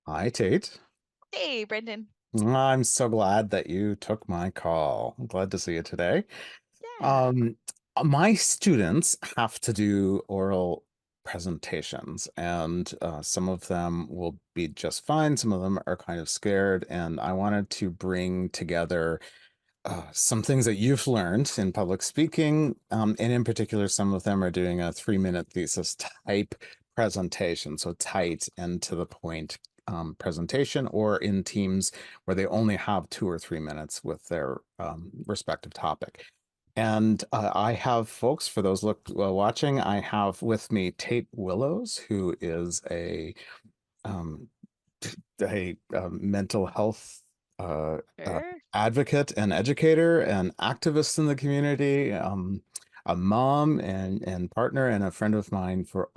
Hi, Tate. Hey, Brendan. I'm so glad that you took my call. I'm glad to see you today. Yeah. Um, my students have to do oral presentations, and some of them will be just fine. Some of them are kind of scared, and I wanted to bring together some things that you've learned in public speaking, and in particular, some of them are doing a 3-minute thesis type presentation, so tight and to the point presentation, or in teams where they only have 2 or 3 minutes with their respective topic. And I have folks, for those watching, I have with me Tayte Willows, who is um, a mental health uh, Sure. advocate and educator and activist in the community, a mom and partner and a friend of mine for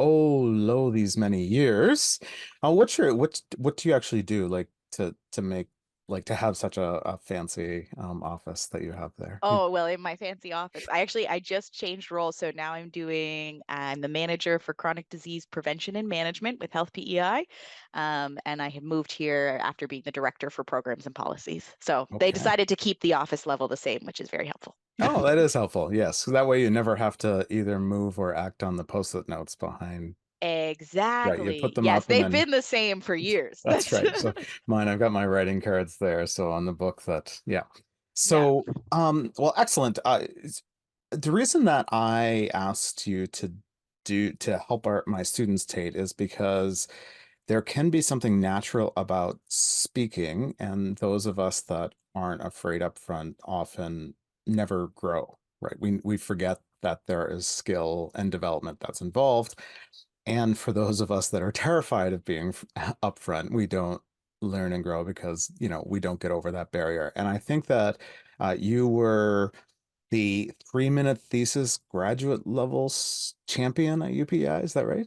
these many years. What do you actually do like to make like to have such a fancy office that you have there? Oh, well, in my fancy office, I just changed roles. So now I'm the manager for chronic disease prevention and management with Health PEI. And I have moved here after being the director for programs and policies. So they Okay. decided to keep the office level the same, which is very helpful. Oh, that is helpful. Yes. So that way you never have to either move or act on the post-it notes behind. Right, you put Exactly. them Yes, up and they've then been the same for years. that's right. So mine, I've got my writing cards there. So on the book that, yeah. Yeah. So, well, excellent. The reason that I asked you to help my students, Tate, is because there can be something natural about speaking, and those of us that aren't afraid up front often never grow, right? We forget that there is skill and development that's involved. And for those of us that are terrified of being upfront, we don't learn and grow because, we don't get over that barrier. And I think that you were the 3-minute thesis graduate level champion at UPI. Is that right?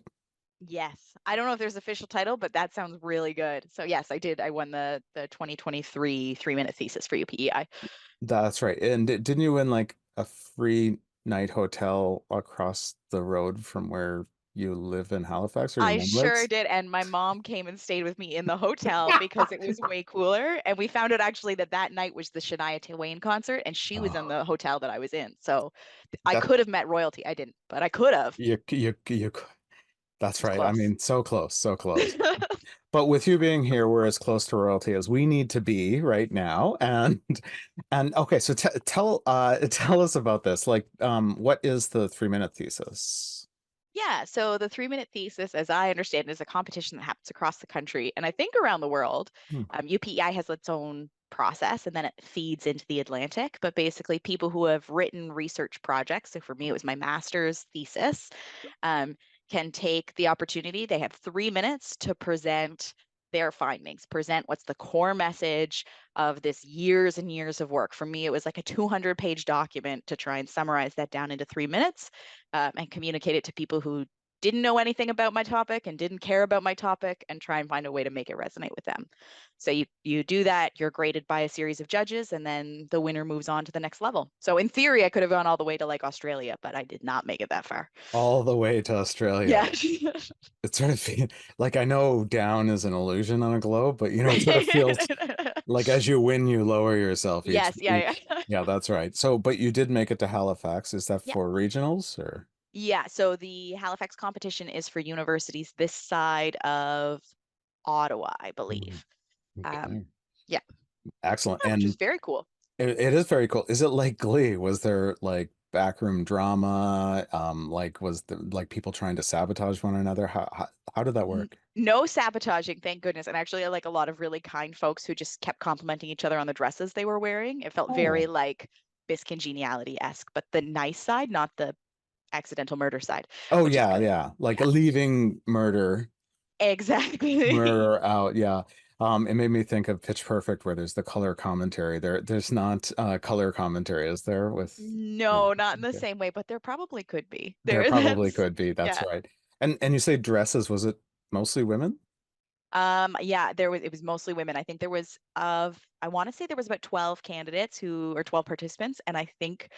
Yes. I don't know if there's official title, but that sounds really good. So yes, I did. I won the 2023 3-minute thesis for UPEI. That's right. And didn't you win like a free night hotel across the road from where you live in Halifax or your I mom sure lives? did. And my mom came and stayed with me in the hotel because it was way cooler. And we found out actually that night was the Shania Twain concert, and she was in Oh, the hotel that I was in. So I that could have met royalty. I didn't, but I could have. you It that's was right. I close. mean, so close, so close. But with you being here, we're as close to royalty as we need to be right now. And okay, so tell us about this. Like, what is the 3-minute thesis? Yeah, so the 3-minute thesis, as I understand, is a competition that happens across the country and I think around the world. Hmm. UPEI has its own process and then it feeds into the Atlantic. But basically, people who have written research projects, so for me, it was my master's thesis, um, can take the opportunity. They have 3 minutes to present their findings, present what's the core message of this years and years of work. For me, it was like a 200-page document to try and summarize that down into 3 minutes and communicate it to people who didn't know anything about my topic and didn't care about my topic and try and find a way to make it resonate with them. So you do that, you're graded by a series of judges, and then the winner moves on to the next level. So in theory, I could have gone all the way to like Australia, but I did not make it that far. All the way to Australia. Yeah. It sort of like I know down is an illusion on a globe, but it sort of feels like as you win, you lower yourself Yes, yeah, each. yeah. Yeah, that's right. So, but you did make it to Halifax. Is that Yeah. for regionals or? Yeah, so the Halifax competition is for universities this side of Ottawa, I Hmm. believe. Um, Okay. yeah, Excellent. which was And very cool. it is very cool. Is it like Glee? Was there like backroom drama? Like was the like people trying to sabotage one another? How did that work? No sabotaging, thank goodness. And actually, I like a lot of really kind folks who just kept complimenting each other on the dresses they were wearing. It felt very Oh. like Miss Congeniality-esque, but the nice side, not the accidental murder side, Oh which is yeah, good. yeah. Like Yeah, leaving exactly. murder out. Yeah. It made me think of Pitch Perfect where there's the color commentary. There's not color commentary, is there? With yeah. No, not in the Okay. same way, but there probably could be. There probably That's could be. That's yeah. right. And you say dresses, was it mostly women? Yeah, it was mostly women. I think I want to say there was about 12 candidates who or 12 participants, and I think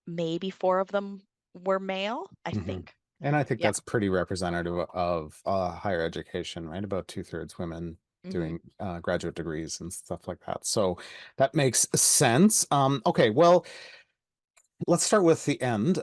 maybe four of them were male, I Hmm. think. And I think Yeah. that's pretty representative of higher education, right? About 2/3 women. Hmm. doing graduate degrees and stuff like that. So that makes sense. Okay, well, let's start with the end.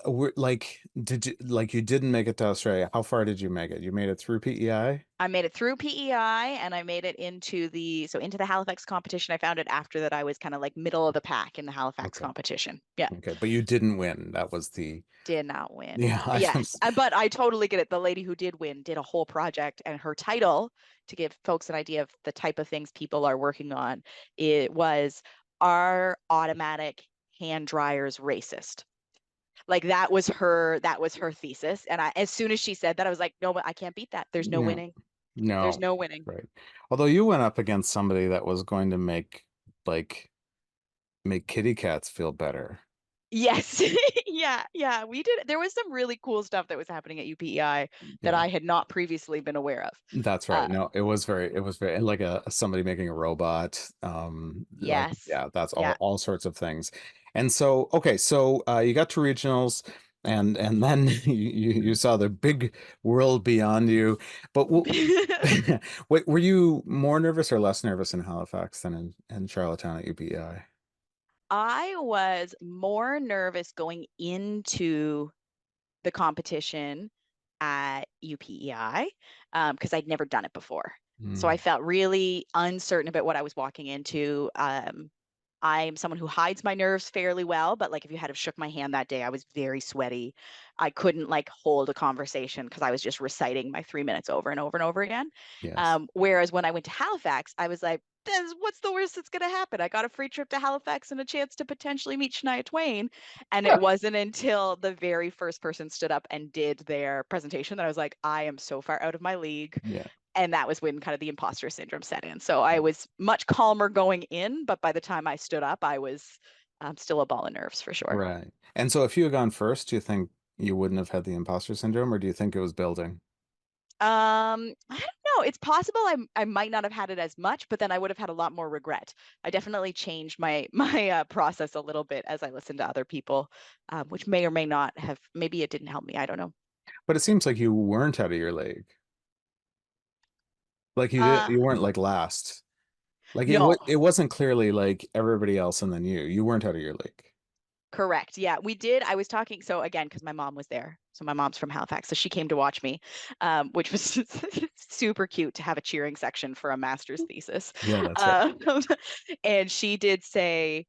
Did you like you didn't make it to Australia? How far did you make it? You made it through PEI? I made it through PEI and I made it into the Halifax competition. I found it after that I was kind of like middle of the pack in the Halifax Okay, competition. Yeah. okay, but you didn't win. That was the Did not win. yeah. I Yes, but I totally get it. The lady who did win did a whole project, and her title, to give folks an idea of the type of things people are working on, it was "Are automatic hand dryers racist?" Like that was her thesis. And as soon as she said that, I was like, no, but I can't beat that. There's no yeah. winning. There's No, no winning. right. Although you went up against somebody that was going to like make kitty cats feel better. Yes. Yeah, yeah. We did. There was some really cool stuff that was happening at UPEI that Yeah. I had not previously been aware of. That's right. Uh, No, it was very like a somebody making a robot. Like yes. yeah, that's Yeah. all sorts of things. And so okay, so you got to regionals and then you saw the big world beyond you. But wait, were you more nervous or less nervous in Halifax than in Charlottetown at UPEI? I was more nervous going into the competition at UPEI because I'd never done it before. So I Mm, felt really uncertain about what I was walking into. I'm someone who hides my nerves fairly well, but like if you had have shook my hand that day, I was very sweaty. I couldn't like hold a conversation because I was just reciting my 3 minutes over and over and over again. yes. Whereas when I went to Halifax, I was like, what's the worst that's going to happen? I got a free trip to Halifax and a chance to potentially meet Shania Twain. And it wasn't until the very first person stood up and did their presentation that I was like, I am so far out of my league. Yeah. And that was when kind of the imposter syndrome set in. So I was much calmer going in, but by the time I stood up, I was still a ball of nerves for sure. Right. And so if you had gone first, do you think you wouldn't have had the imposter syndrome, or do you think it was building? I don't know. It's possible I might not have had it as much, but then I would have had a lot more regret. I definitely changed my my process a little bit as I listened to other people, which may or may not have. Maybe it didn't help me. I don't know. But it seems like you weren't out of your league. Like Uh, you weren't like last. Like no, it wasn't clearly like everybody else and then you. You weren't out of your league. correct. Yeah, we did. I was talking. So again, because my mom was there. So my mom's from Halifax, so she came to watch me, which was super cute to have a cheering section for a master's thesis. Yeah, that's right. Um, and she did say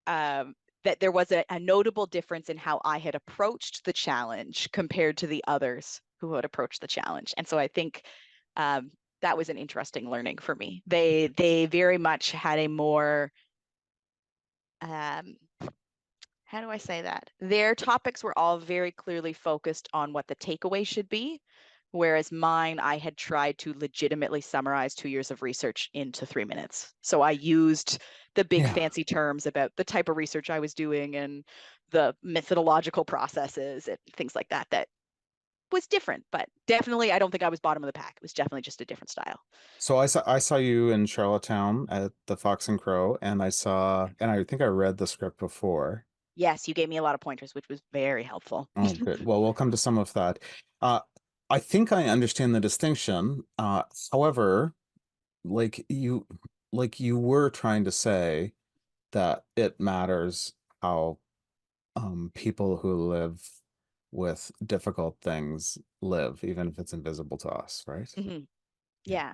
um, that there was a notable difference in how I had approached the challenge compared to the others who had approached the challenge. And so I think um, that was an interesting learning for me. They very much had a more um, how do I say that? Their topics were all very clearly focused on what the takeaway should be, whereas mine, I had tried to legitimately summarize 2 years of research into 3 minutes. So I used the big Yeah. fancy terms about the type of research I was doing and the methodological processes and things like that, that was different, but definitely I don't think I was bottom of the pack. It was definitely just a different style. So I saw you in Charlottetown at the Fox and Crow, and I think I read the script before. Yes, you gave me a lot of pointers, which was very helpful. Oh, good. Well, we'll come to some of that. Uh, I think I understand the distinction. However, like you were trying to say that it matters how people who live with difficult things live, even if it's invisible to us, right? Mhm. Yeah. Yeah.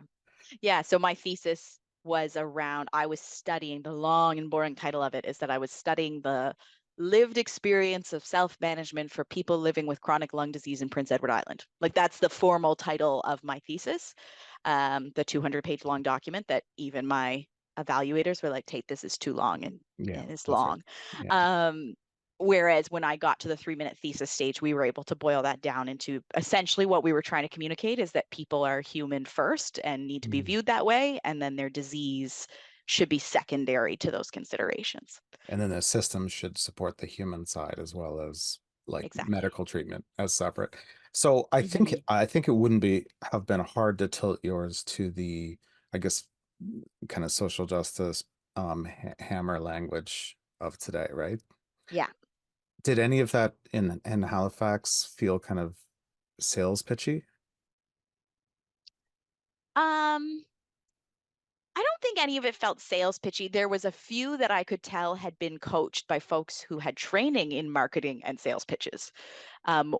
Yeah, so my thesis was around, I was studying, the long and boring title of it is that I was studying the lived experience of self-management for people living with chronic lung disease in Prince Edward Island. Like that's the formal title of my thesis, the 200-page long document that even my evaluators were like, Tate, this is too long Yeah, and it's that's right. long. Yeah. Um, Whereas when I got to the 3 minute thesis stage, we were able to boil that down into essentially what we were trying to communicate is that people are human first and need to be Mm. viewed that way, and then their disease should be secondary to those considerations. And then the system should support the human side as well as like Exactly. medical treatment as separate. So Hmm. I think it wouldn't be have been hard to tilt yours to the, I guess, kind of social justice hammer language of today, right? Yeah. Did any of that in Halifax feel kind of sales pitchy? Um, think any of it felt sales pitchy. There was a few that I could tell had been coached by folks who had training in marketing and sales pitches.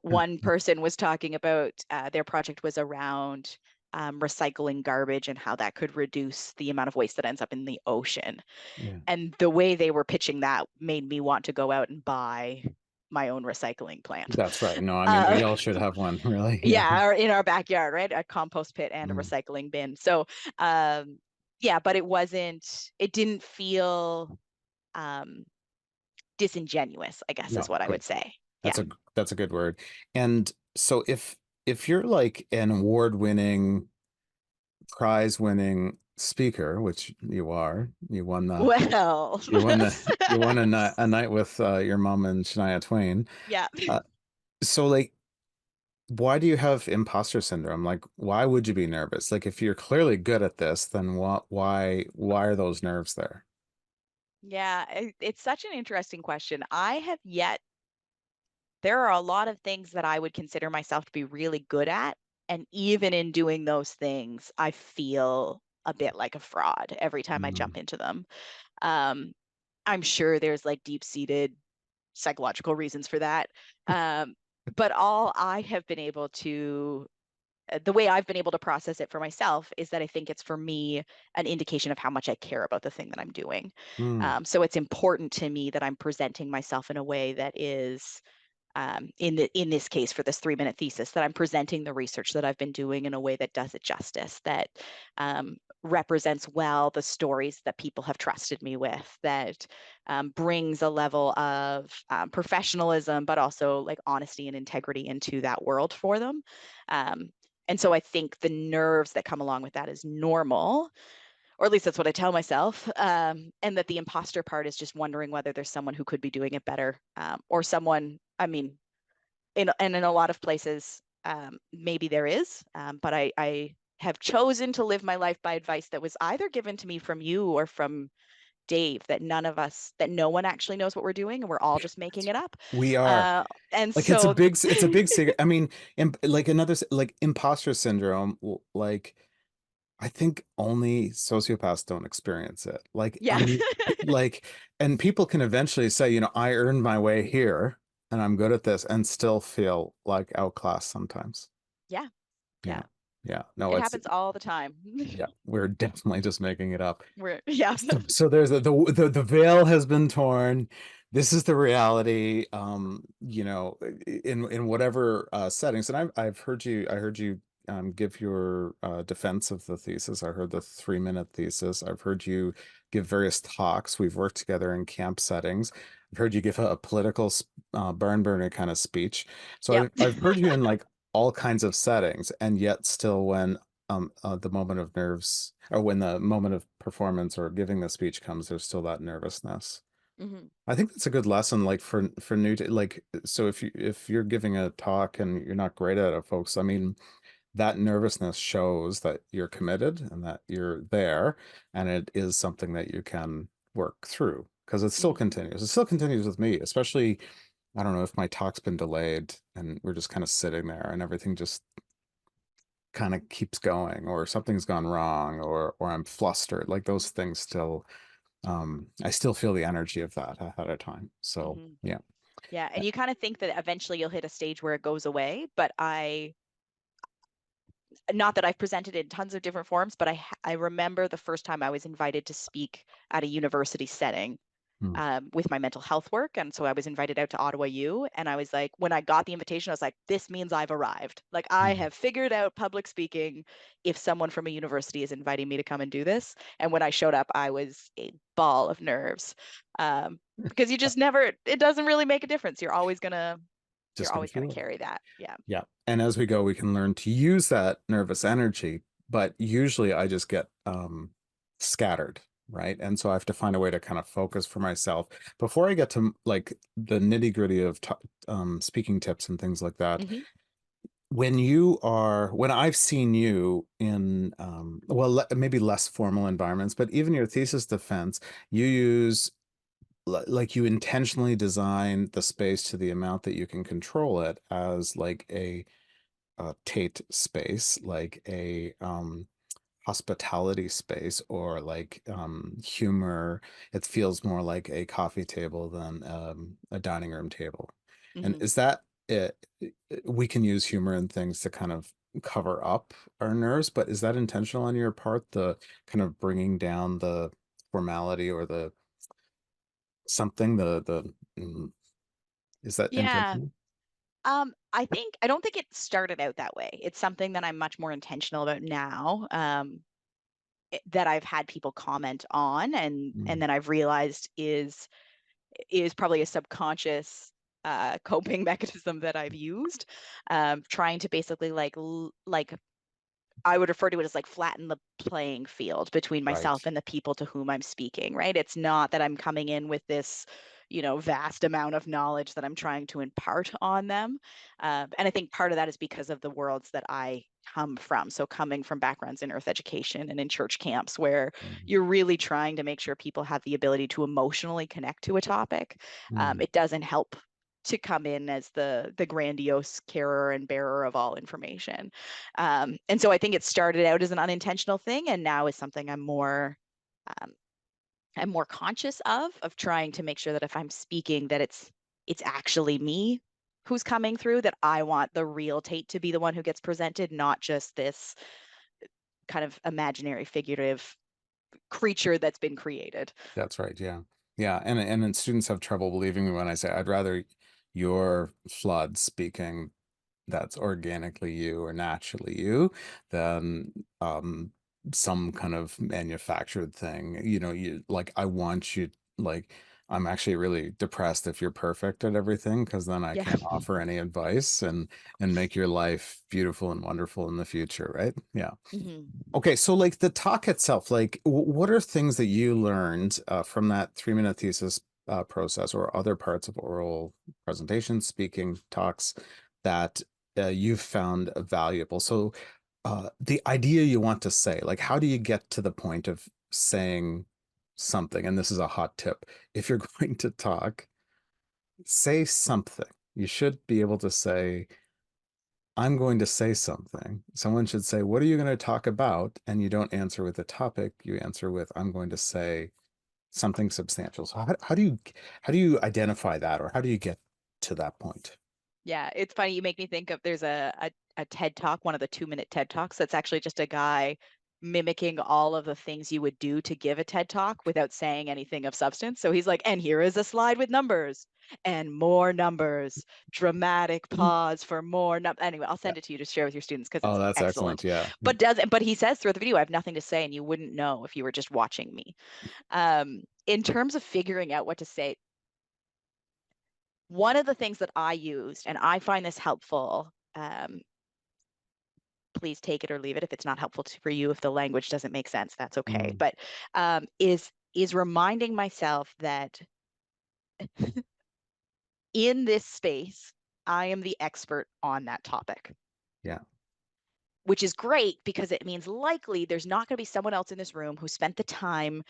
One person was talking about their project was around recycling garbage and how that could reduce the amount of waste that ends up in the ocean. Yeah, And the way they were pitching that made me want to go out and buy my own recycling plant. that's right. No, I mean, we Uh, all should have one, really. Yeah. yeah, or in our backyard, right? A compost pit and a Mm. recycling bin. So, um, yeah, but it didn't feel um, disingenuous, I guess is No, what I good. would say. That's Yeah. a that's a good word. And so if you're like an award-winning, prize-winning speaker, which you are, Well, you won a night with your mom and Shania Twain. yeah. Uh, so like why do you have imposter syndrome? Like why would you be nervous? Like if you're clearly good at this, then why are those nerves there? Yeah, it's such an interesting question. There are a lot of things that I would consider myself to be really good at. And even in doing those things, I feel a bit like a fraud every time I Mm, jump into them. Um, I'm sure there's like deep-seated psychological reasons for that. Um, but all I have been able to the way I've been able to process it for myself is that I think it's for me an indication of how much I care about the thing that I'm doing. mm, So it's important to me that I'm presenting myself in a way that is in this case for this 3 minute thesis, that I'm presenting the research that I've been doing in a way that does it justice, that represents well the stories that people have trusted me with, that brings a level of professionalism, but also like honesty and integrity into that world for them. Um, and so I think the nerves that come along with that is normal, or at least that's what I tell myself. And that the imposter part is just wondering whether there's someone who could be doing it better, or someone, I mean, and in a lot of places, maybe there is, but I have chosen to live my life by advice that was either given to me from you or from Dave, that no one actually knows what we're doing and we're all just making it up. we are. Uh, and Like so, it's a big secret. I mean, like like imposter syndrome, like I think only sociopaths don't experience it. Like, I yeah, mean, like, and people can eventually say, I earned my way here and I'm good at this and still feel like outclassed sometimes. yeah, Yeah. yeah. Yeah. No, It it's, happens all the time. yeah, we're definitely just making it up. Yeah. So there's the veil has been torn. This is the reality. In whatever settings. And I've heard I heard you give your defense of the thesis. I heard the 3 minute thesis. I've heard you give various talks. We've worked together in camp settings. I've heard you give a political barn burner kind of speech. So Yep. I've heard you in like all kinds of settings, and yet still when the moment of nerves or when the moment of performance or giving the speech comes, there's still that nervousness. Hmm. I think that's a good lesson, like for new like so if you're giving a talk and you're not great at it, folks, I mean that nervousness shows that you're committed and that you're there, and it is something that you can work through because it still Hmm. continues. It still continues with me, especially I don't know if my talk's been delayed and we're just kind of sitting there and everything just kind of keeps going or something's gone wrong or I'm flustered. Like those things still I still feel the energy of that ahead of time. So Hmm. yeah. Yeah. And you kind of think that eventually you'll hit a stage where it goes away, but not that I've presented in tons of different forms, but I remember the first time I was invited to speak at a university setting, Hmm. with my mental health work. And so I was invited out to Ottawa U. And I was like, when I got the invitation, I was like, this means I've arrived. Like, I Hmm. have figured out public speaking if someone from a university is inviting me to come and do this. And when I showed up, I was a ball of nerves, because you just never, it doesn't really make a difference. You're Just gonna always going feel to it. carry that. Yeah. Yeah. And as we go, we can learn to use that nervous energy, but usually I just get scattered, right? And so I have to find a way to kind of focus for myself before I get to like the nitty-gritty of t speaking tips and things like that. Hmm. When I've seen you in well maybe less formal environments, but even your thesis defense, you use like you intentionally design the space to the amount that you can control it as like a Tate space, like a hospitality space or like humor, it feels more like a coffee table than a dining room table. And Hmm. is that it? We can use humor and things to kind of cover up our nerves, but is that intentional on your part, the kind of bringing down the formality or the something, is that Yeah. intentional? I don't think it started out that way. It's something that I'm much more intentional about now. That I've had people comment on, and Mm, then I've realized is probably a subconscious coping mechanism that I've used, trying to basically like I would refer to it as like flatten the playing field between right. myself and the people to whom I'm speaking, right? It's not that I'm coming in with this, vast amount of knowledge that I'm trying to impart on them. And I think part of that is because of the worlds that I come from. So coming from backgrounds in earth education and in church camps where Mm, you're really trying to make sure people have the ability to emotionally connect to a topic. mm, It doesn't help to come in as the grandiose carer and bearer of all information. And so I think it started out as an unintentional thing, and now is something um, I'm more conscious of trying to make sure that if I'm speaking, that it's actually me who's coming through. That I want the real Tate to be the one who gets presented, not just this kind of imaginary, figurative creature that's been created. that's right. Yeah. Yeah. And then students have trouble believing me when I say I'd rather your flood speaking that's organically you or naturally you than some kind of manufactured thing. You like I want you like I'm actually really depressed if you're perfect at everything because then I Yeah. can't offer any advice and make your life beautiful and wonderful in the future, right? Yeah. Hmm. Okay, so like the talk itself, like what are things that you learned from that 3-minute thesis process or other parts of oral presentations, speaking, talks that you've found valuable? So the idea you want to say, like how do you get to the point of saying something? And this is a hot tip. If you're going to talk, say something. You should be able to say, I'm going to say something. Someone should say, what are you going to talk about? And you don't answer with a topic. You answer with, I'm going to say something substantial. So how do you identify that or how do you get to that point? Yeah, it's funny. You make me think of there's a TED Talk, one of the 2-minute TED Talks. That's actually just a guy mimicking all of the things you would do to give a TED Talk without saying anything of substance. So he's like, and here is a slide with numbers and more numbers, dramatic pause for more num Anyway, I'll Yeah. send it to you to share with your students because Oh, it's that's excellent. excellent. Yeah. But he says throughout the video, I have nothing to say, and you wouldn't know if you were just watching me. In terms of figuring out what to say, one of the things that I used, and I find this helpful, please take it or leave it if it's not helpful for you. If the language doesn't make sense, that's okay. Mm, But is reminding myself that in this space, I am the expert on that topic, yeah. which is great because it means likely there's not going to be someone else in this room who spent the time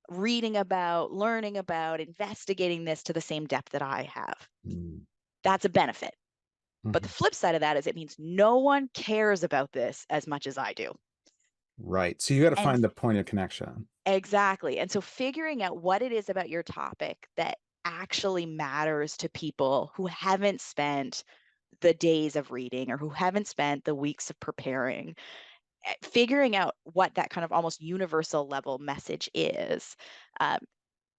reading about, learning about, investigating this to the same depth that I have. Mm, That's a benefit. But the mhm. flip side of that is it means no one cares about this as much as I do. Right. So you got to And find the point of connection. exactly. And so figuring out what it is about your topic that actually matters to people who haven't spent the days of reading or who haven't spent the weeks of preparing, figuring out what that kind of almost universal level message is, um,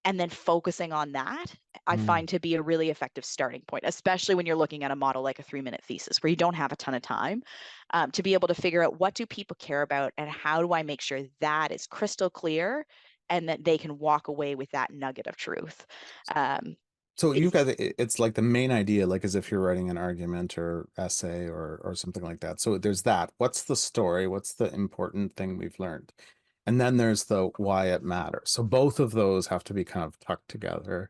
and then focusing on that, I Mm. find to be a really effective starting point, especially when you're looking at a model like a 3-minute thesis where you don't have a ton of time, to be able to figure out what do people care about and how do I make sure that is crystal clear and that they can walk away with that nugget of truth. Um, So you've is got it's like the main idea, like as if you're writing an argument or essay or something like that. So there's that. What's the story? What's the important thing we've learned? And then there's the why it matters. So both of those have to be kind of tucked together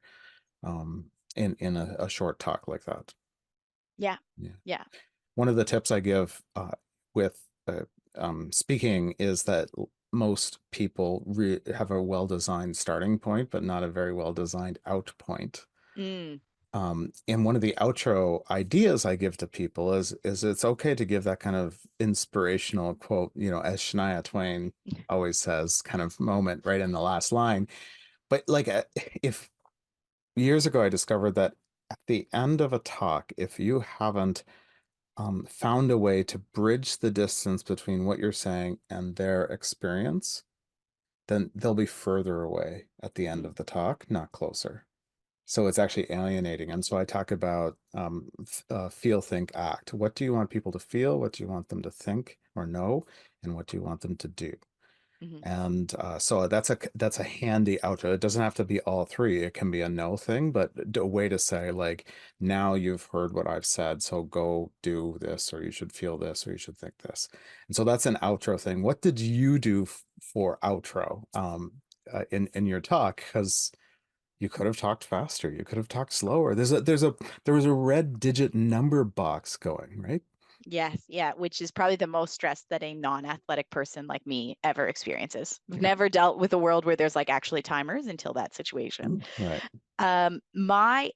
in a short talk like that. Yeah, Yeah. yeah. One of the tips I give with speaking is that most people have a well-designed starting point, but not a very well-designed out point. Mm, And one of the outro ideas I give to people is it's okay to give that kind of inspirational quote, as Shania Twain always says, kind of moment right in the last line. But like, if years ago I discovered that at the end of a talk, if you haven't found a way to bridge the distance between what you're saying and their experience, then they'll be further away at the end Mhm, of the talk, not closer. So it's actually alienating. And so I talk about feel, think, act. What do you want people to feel? What do you want them to think or know? And what do you want them to do? mhm, And so that's a handy outro. It doesn't have to be all three. It can be a no thing, but a way to say like, now you've heard what I've said, so go do this, or you should feel this, or you should think this. And so that's an outro thing. What did you do for outro in your talk? Because you could have talked faster. You could have talked slower. There was a red digit number box going, right? yes, yeah, which is probably the most stress that a non-athletic person like me ever experiences. I've never dealt with a world where there's like actually timers until that situation. Right. My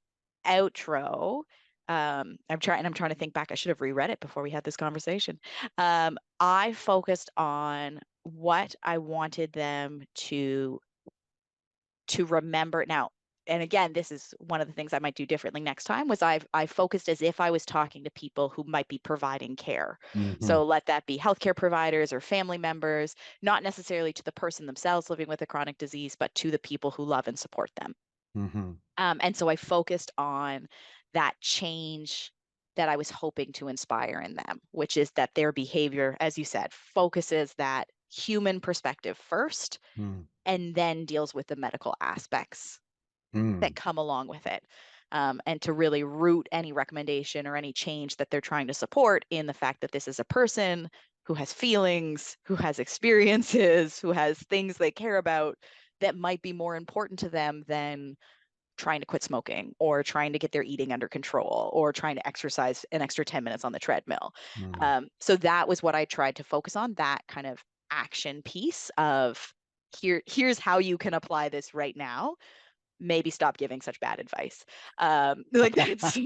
outro, I'm trying to think back. I should have reread it before we had this conversation. I focused on what I wanted them to remember now. And again, this is one of the things I might do differently next time was I focused as if I was talking to people who might be providing care. Hmm. So let that be healthcare providers or family members, not necessarily to the person themselves living with a chronic disease, but to the people who love and support them. Hmm. And so I focused on that change that I was hoping to inspire in them, which is that their behavior, as you said, focuses that human perspective first and then deals with the medical aspects that Hmm. come along with it. And to really root any recommendation or any change that they're trying to support in the fact that this is a person who has feelings, who has experiences, who has things they care about that might be more important to them than trying to quit smoking or trying to get their eating under control or trying to exercise an extra 10 minutes on the treadmill. Hmm. So that was what I tried to focus on, that kind of action piece of here's how you can apply this right now. Maybe stop giving such bad advice. Like that's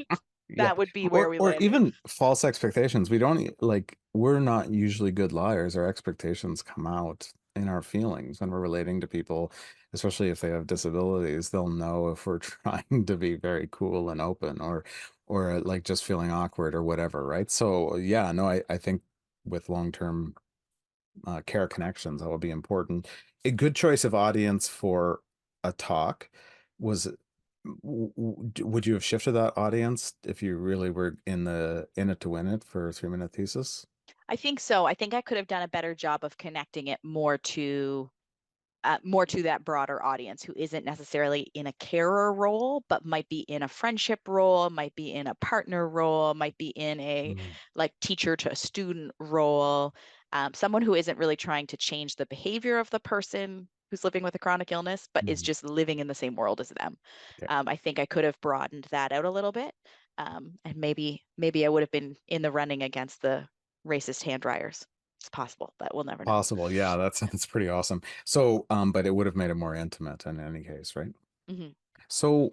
Yeah. that would be where Or we or landed. even false expectations. We don't like we're not usually good liars. Our expectations come out in our feelings when we're relating to people, especially if they have disabilities. They'll know if we're trying to be very cool and open or like just feeling awkward or whatever, right? So yeah, no, I think with long-term care connections, that would be important. A good choice of audience for a talk was would you have shifted that audience if you really were in it to win it for a 3 minute thesis? I think so. I think I could have done a better job of connecting it more to that broader audience who isn't necessarily in a carer role, but might be in a friendship role, might be in a partner role, might be in a Mm, like teacher to a student role, someone who isn't really trying to change the behavior of the person who's living with a chronic illness, but is mm, just living in the same world as them. okay. I think I could have broadened that out a little bit, and maybe I would have been in the running against the racist hand dryers. It's possible, but we'll never know. Possible. Yeah, that's pretty awesome. So, but it would have made it more intimate in any case, right? Mhm. So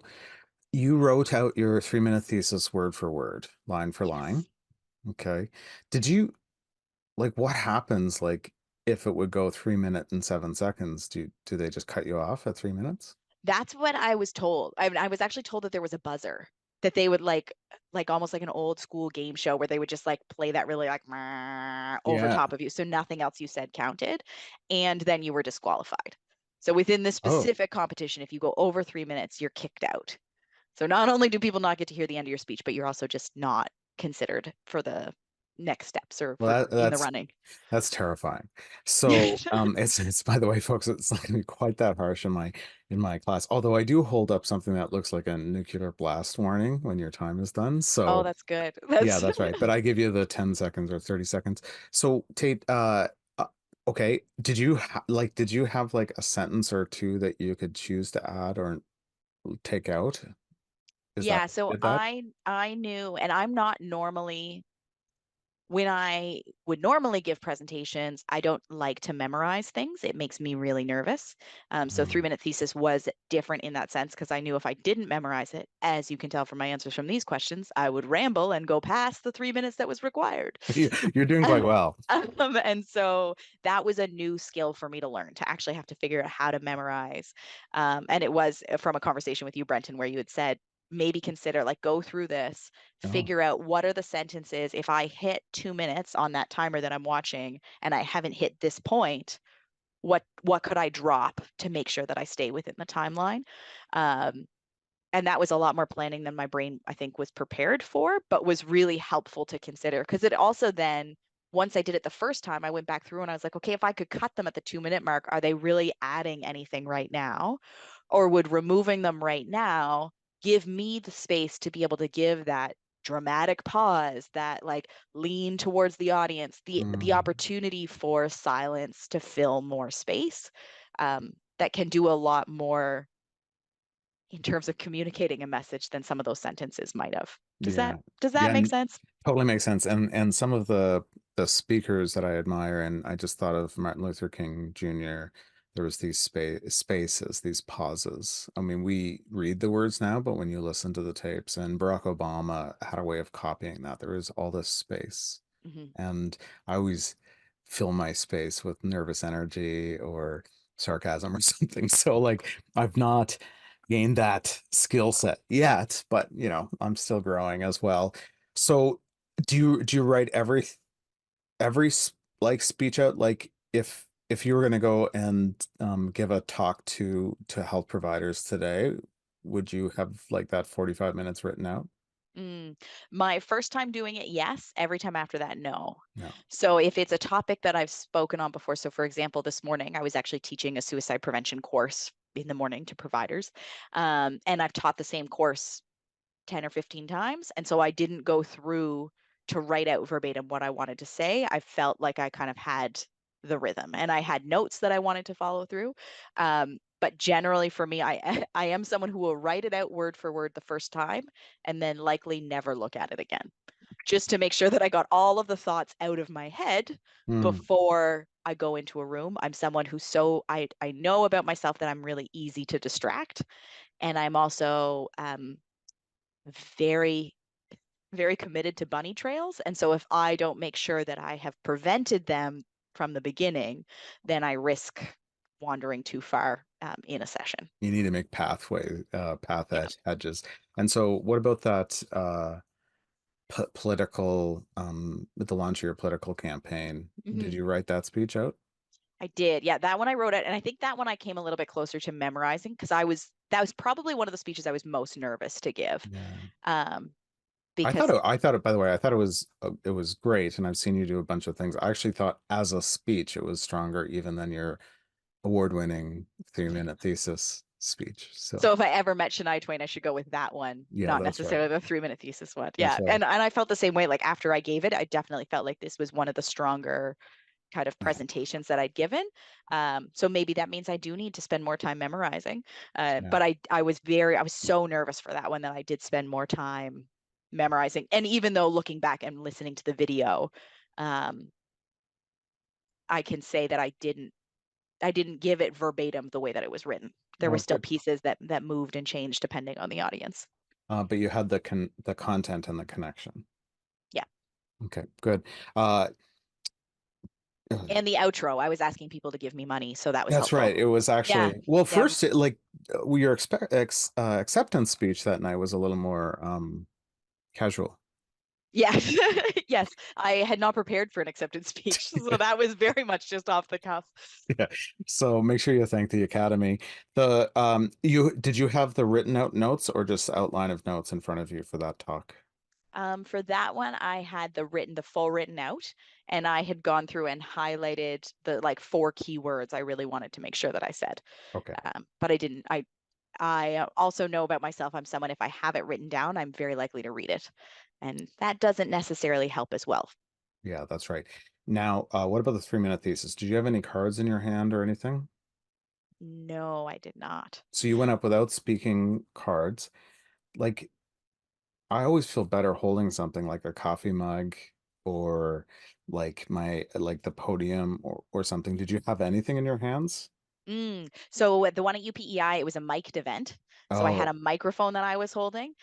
you wrote out your 3 minute thesis word for word, line for line. Yes. Okay. Did you like what happens like if it would go 3 minutes and 7 seconds? Do they just cut you off at 3 minutes? That's what I was told. I was actually told that there was a buzzer that they would like almost like an old school game show where they would just like play that really like "Meow" over Yeah. top of you. So nothing else you said counted. And then you were disqualified. So within this Oh, specific competition, if you go over 3 minutes, you're kicked out. So not only do people not get to hear the end of your speech, but you're also just not considered for the next steps or well, for in the that's running. that's terrifying. So, it's by the way, folks, it's not going to be quite that harsh in my class. Although I do hold up something that looks like a nuclear blast warning when your time is done. Oh, So, that's good. yeah, That's that's right. But I give you the 10 seconds or 30 seconds. So, Tate, uh okay, did you have like a sentence or two that you could choose to add or take out? Is that yeah, so did that? I knew, and I'm not normally when I would normally give presentations, I don't like to memorize things. It makes me really nervous. So Mm. 3 minute thesis was different in that sense because I knew if I didn't memorize it, as you can tell from my answers from these questions, I would ramble and go past the 3 minutes that was required. You're doing quite well. And so that was a new skill for me to learn to actually have to figure out how to memorize. And it was from a conversation with you, Brenton, where you had said, maybe consider like go through this, Oh. figure out what are the sentences. If I hit 2 minutes on that timer that I'm watching and I haven't hit this point, what could I drop to make sure that I stay within the timeline? Um, and that was a lot more planning than my brain I think was prepared for, but was really helpful to consider because it also then once I did it the first time, I went back through and I was like, okay, if I could cut them at the 2 minute mark, are they really adding anything right now? Or would removing them right now give me the space to be able to give that dramatic pause, that like lean towards the audience, the Mm. opportunity for silence to fill more space, that can do a lot more in terms of communicating a message than some of those sentences might have. Does that Yeah. does that Yeah, make and sense? totally makes sense. And some of the speakers that I admire, and I just thought of Martin Luther King Jr. There was these spaces, these pauses. I mean, we read the words now, but when you listen to the tapes, and Barack Obama had a way of copying that. There was all this space. Hmm. And I always fill my space with nervous energy or sarcasm or something. So like I've not gained that skill set yet, but I'm still growing as well. So do you write like speech out, like if you were going to go and give a talk to health providers today, would you have like that 45 minutes written out? Mm. My first time doing it, yes. Every time after that, no. No. So if it's a topic that I've spoken on before, so for example, this morning I was actually teaching a suicide prevention course in the morning to providers, and I've taught the same course 10 or 15 times. And so I didn't go through to write out verbatim what I wanted to say. I felt like I kind of had the rhythm and I had notes that I wanted to follow through. But generally for me, I am someone who will write it out word for word the first time and then likely never look at it again, just to make sure that I got all of the thoughts out of my head Hmm. before I go into a room. I'm someone who's I know about myself that I'm really easy to distract. And I'm also very very committed to bunny trails. And so if I don't make sure that I have prevented them from the beginning, then I risk wandering too far in a session. You need to make Yeah. hedges. And so what about that political the launch of your political campaign? Did Hmm. you write that speech out? I did. Yeah, that one I wrote it. And I think that one I came a little bit closer to memorizing because that was probably one of the speeches I was most nervous to give. Yeah. Um, because I thought it, by the way, I thought it was great, and I've seen you do a bunch of things. I actually thought as a speech it was stronger even than your award-winning 3-minute thesis speech. So so if I ever met Shania Twain, I should go with that one, yeah, not that's right. necessarily the 3 minute thesis one. That's Yeah. right. And I felt the same way. Like after I gave it, I definitely felt like this was one of the stronger kind of Yeah. presentations that I'd given. So maybe that means I do need to spend more time memorizing. Yeah. But I was so nervous for that one that I did spend more time memorizing. And even though looking back and listening to the video, um, I can say that I didn't give it verbatim the way that it was written. There were Oh, still good. pieces that moved and changed depending on the audience. But you had the content and the connection. Yeah. Okay, good. Uh, And the outro, I was asking people to give me money, so that was That's helpful. right. It was Yeah. actually, well, Yeah. first, your acceptance speech that night was a little more casual. Yeah. Yes. I had not prepared for an acceptance speech. So that was very much just off the cuff. Yeah. So make sure you thank the Academy. The you did you have the written out notes or just outline of notes in front of you for that talk? For that one, I had the full written out, and I had gone through and highlighted the like four keywords I really wanted to make sure that I said. Okay. But I didn't. I also know about myself. I'm someone if I have it written down, I'm very likely to read it, and that doesn't necessarily help as well. Yeah, that's right. Now, what about the 3-minute thesis? Did you have any cards in your hand or anything? No, I did not. So you went up without speaking cards. Like I always feel better holding something like a coffee mug or like the podium or something. Did you have anything in your hands? So at the one at UPEI, it was a mic'd event. So I had a Oh, microphone that I was holding,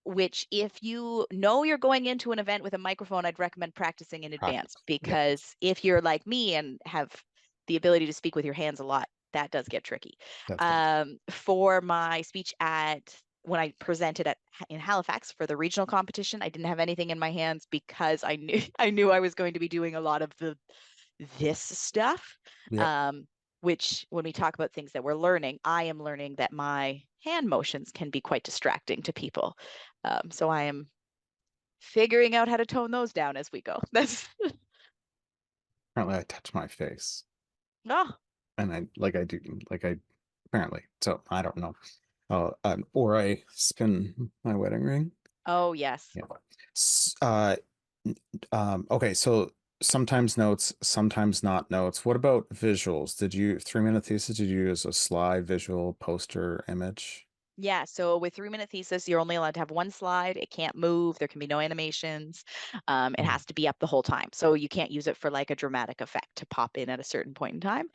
which if you know you're going into an event with a microphone, I'd recommend practicing in advance practice. Yeah, because if you're like me and have the ability to speak with your hands a lot, that does get tricky. definitely. For my speech at when I presented at in Halifax for the regional competition, I didn't have anything in my hands because I knew I was going to be doing a lot of the this stuff. Yep. Um, which when we talk about things that we're learning, I am learning that my hand motions can be quite distracting to people. So I am figuring out how to tone those down as we go. That's Apparently I touch my face. oh, And I do like I apparently. So I don't know. Or I spin my wedding ring. oh yes. Yeah. S- Uh, okay, so sometimes notes, sometimes not notes. What about visuals? 3 minute thesis, did you use a slide, visual, poster, image? Yeah, so with 3 minute thesis, you're only allowed to have one slide. It can't move. There can be no animations. It Mm, has to be up the whole time. So you can't use it for like a dramatic effect to pop in at a certain point in time.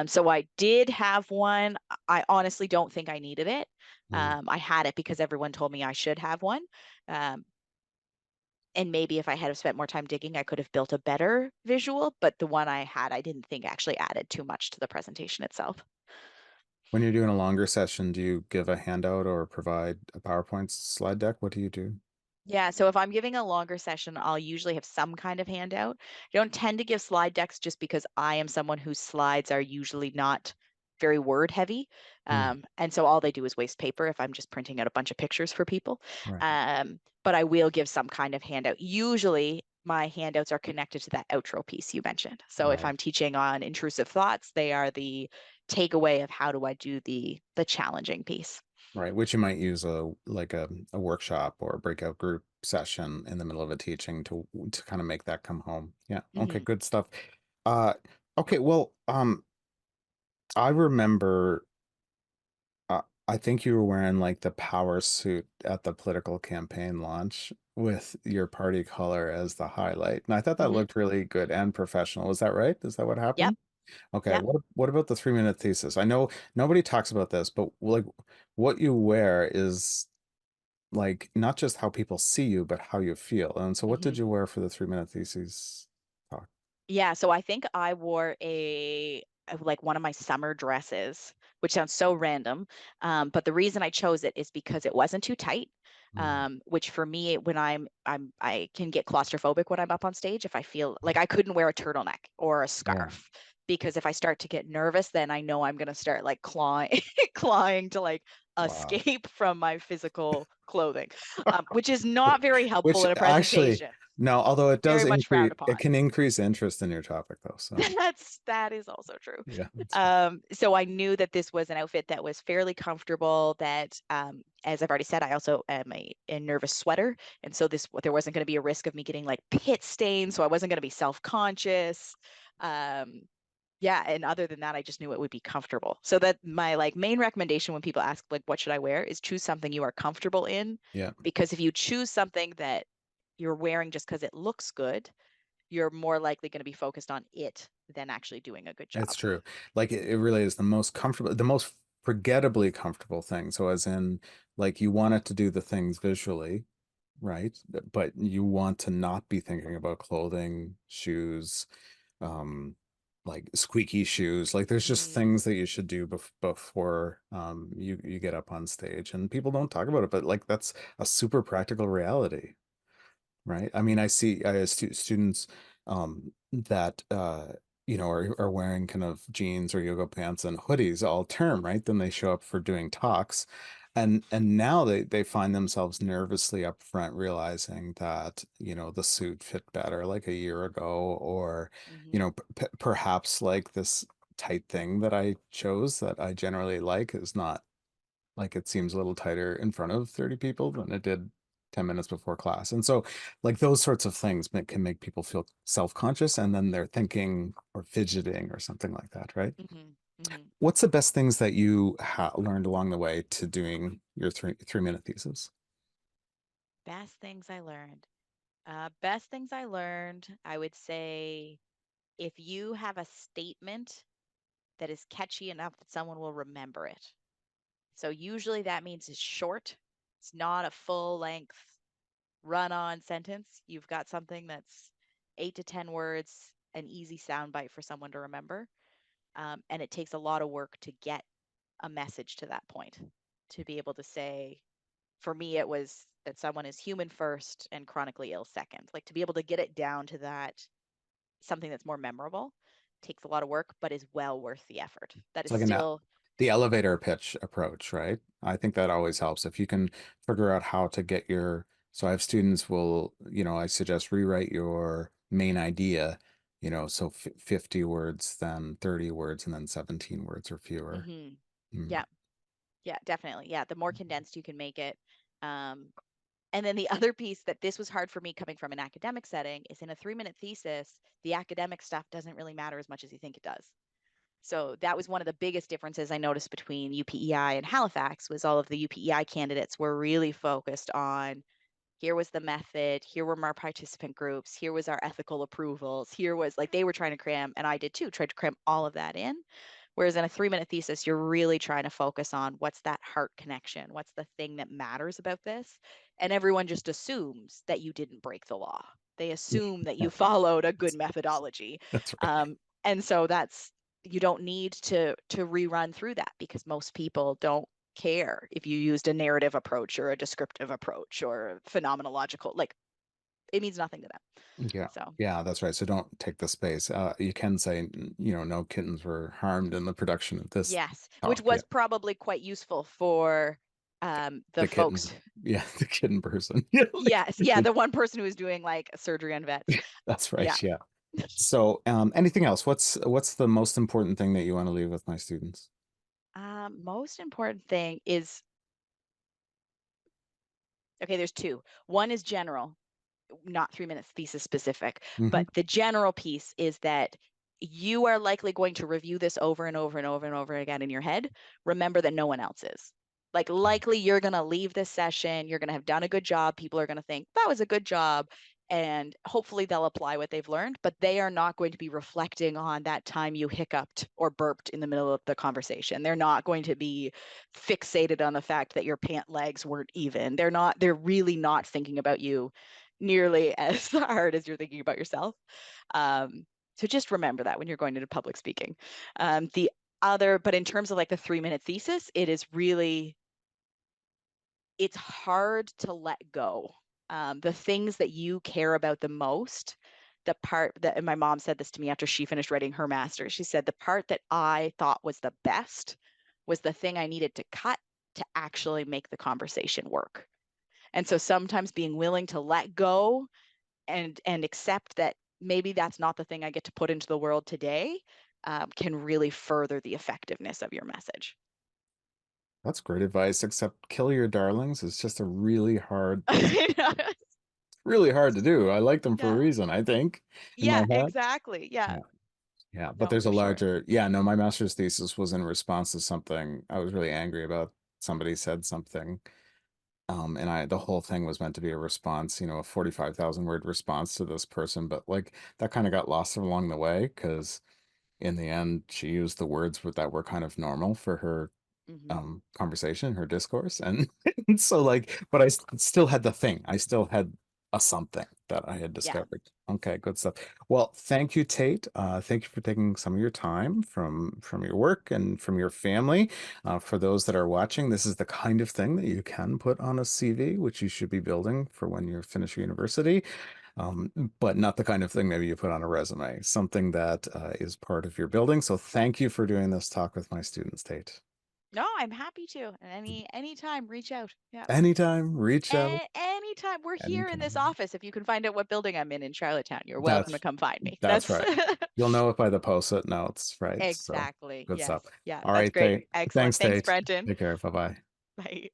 So I did have one. I honestly don't think I needed it. mm. I had it because everyone told me I should have one. Um, and maybe if I had have spent more time digging, I could have built a better visual. But the one I had, I didn't think actually added too much to the presentation itself. When you're doing a longer session, do you give a handout or provide a PowerPoint slide deck? What do you do? Yeah, so if I'm giving a longer session, I'll usually have some kind of handout. I don't tend to give slide decks just because I am someone whose slides are usually not very word heavy. Mm, And so all they do is waste paper if I'm just printing out a bunch of pictures for people. right. But I will give some kind of handout. Usually my handouts are connected to that outro piece you mentioned. So if Right. I'm teaching on intrusive thoughts, they are the takeaway of how do I do the challenging piece. Right, which you might use a workshop or a breakout group session in the middle of a teaching to kind of make that come home. Yeah. Okay, Hmm. good stuff. Uh okay, well, I remember I think you were wearing like the power suit at the political campaign launch with your party color as the highlight. And I thought that Hmm. looked really good and professional. Was that right? Is that what Yep. happened? Okay, Yep. what about the 3 minute thesis? I know nobody talks about this, but like what you wear is like not just how people see you, but how you feel. And so what did Hmm. you wear for the 3 minute thesis talk? Yeah, so I think I wore like one of my summer dresses, which sounds so random. But the reason I chose it is because it wasn't too tight. Mm, Which for me, when I can get claustrophobic when I'm up on stage if I feel like I couldn't wear a turtleneck or a yeah. scarf because if I start to get nervous, then I know I'm gonna start like clawing clawing to like Wow. escape from my physical clothing, which is not very helpful Which in a actually, presentation. no, although it does Very much frowned increase, it upon. can increase interest in your topic though. So That is also true. yeah, So I knew that this was an outfit that was fairly comfortable. That, as I've already said, I also am a nervous sweater, and so this there wasn't going to be a risk of me getting like pit stains, so I wasn't going to be self-conscious. Um, yeah, and other than that, I just knew it would be comfortable. So that my like main recommendation when people ask like what should I wear is choose something you are comfortable in, yeah. because if you choose something that you're wearing just because it looks good, you're more likely going to be focused on it than actually doing a good It's job. true. Like it really is the most comfortable, the most forgettably comfortable thing. So as in like you want it to do the things visually, right? But you want to not be thinking about clothing, shoes, um, like squeaky shoes. Like there's just Mm, things that you should do before you get up on stage. And people don't talk about it, but like that's a super practical reality. Right. I mean, I have students that are wearing kind of jeans or yoga pants and hoodies all term, right? Then they show up for doing talks, and now they find themselves nervously up front, realizing that the suit fit better like a year ago, or hmm perhaps like this tight thing that I chose that I generally like is not like it seems a little tighter in front of 30 people than it did 10 minutes before class. And so like those sorts of things can make people feel self-conscious and then they're thinking or fidgeting or something like that, right? hmm hmm What's the best things that you learned along the way to doing your 3 minute thesis? Best things I learned. Best things I learned, I would say if you have a statement that is catchy enough that someone will remember it. So usually that means it's short. It's not a full length run on sentence. You've got something that's 8 to 10 words, an easy soundbite for someone to remember. And it takes a lot of work to get a message to that point, to be able to say, for me, it was that someone is human first and chronically ill second. Like to be able to get it down to that, something that's more memorable, takes a lot of work, but is well worth the effort. That It's is like still, the elevator pitch approach, right? I think that always helps. If you can figure out how to get your, so I have students will, I suggest rewrite your main idea, so f 50 words, then 30 words, and then 17 words or fewer. hmm Mm. yeah, yeah, definitely. Yeah, the more condensed you can make it. Um, and then the other piece that this was hard for me coming from an academic setting is in a 3 minute thesis, the academic stuff doesn't really matter as much as you think it does. So that was one of the biggest differences I noticed between UPEI and Halifax was all of the UPEI candidates were really focused on here was the method, here were our participant groups, here was our ethical approvals, here was like they were trying to cram, and I did too, tried to cram all of that in. Whereas in a 3 minute thesis, you're really trying to focus on what's that heart connection, what's the thing that matters about this. And everyone just assumes that you didn't break the law. They assume that you followed a good methodology. That's right. Um, and so that's, you don't need to rerun through that because most people don't care if you used a narrative approach or a descriptive approach or phenomenological, like it means nothing to them. Yeah. So Yeah, that's right. So don't take the space. You can say, no kittens were harmed in the production of this yes, which talk. Yeah. was probably quite useful for the The kittens. folks. Yeah, the kitten person. Yeah, Yes, yeah, the one person who was doing like surgery on vets. that's Yeah. right. Yeah. So, anything else? What's the most important thing that you want to leave with my students? Most important thing is, okay, there's two. One is general, not 3 minutes thesis specific, Hmm. but the general piece is that you are likely going to review this over and over and over and over again in your head. Remember that no one else is. Like, likely you're going to leave this session, you're going to have done a good job. People are going to think that was a good job. And hopefully they'll apply what they've learned, but they are not going to be reflecting on that time you hiccuped or burped in the middle of the conversation. They're not going to be fixated on the fact that your pant legs weren't even. They're really not thinking about you nearly as hard as you're thinking about yourself. Um, so just remember that when you're going into public speaking. The other, but in terms of like the 3 minute thesis, it is really, it's hard to let go. The things that you care about the most, the part that, and my mom said this to me after she finished writing her master's. She said, the part that I thought was the best was the thing I needed to cut to actually make the conversation work. And so sometimes being willing to let go and accept that maybe that's not the thing I get to put into the world today, can really further the effectiveness of your message. That's great advice, except kill your darlings is just a really hard to do. I like them for a Yeah. reason, I think, in my Yeah, head. exactly. Yeah. Yeah. Yeah, but No, there's a for sure. larger, yeah, no, my master's thesis was in response to something I was really angry about. Somebody said something. And the whole thing was meant to be a response, a 45,000 word response to this person, but like that kind of got lost along the way because in the end, she used the words that were kind of normal for her Hmm. conversation, her discourse, and, and so like, but still had the thing. I still had a something that I had Yeah. discovered. Okay, good stuff. Well, thank you, Tate. Thank you for taking some of your time from your work and from your family. For those that are watching, this is the kind of thing that you can put on a CV, which you should be building for when you finish university. But not the kind of thing maybe you put on a resume, something that is part of your building. So thank you for doing this talk with my students, Tate. No, I'm happy to. And anytime, reach out. Yeah. Anytime, reach out. Anytime. We're here in this Anytime. office. If you can find out what building I'm in Charlottetown, you're welcome to That's come find me. that's That's right. You'll know it by the post-it notes, right? So exactly. good Yes. stuff. Yeah, All that's right, great. Tate. Excellent. Thanks, Thanks, Tate. Brenton. Take care. Bye-bye. Bye.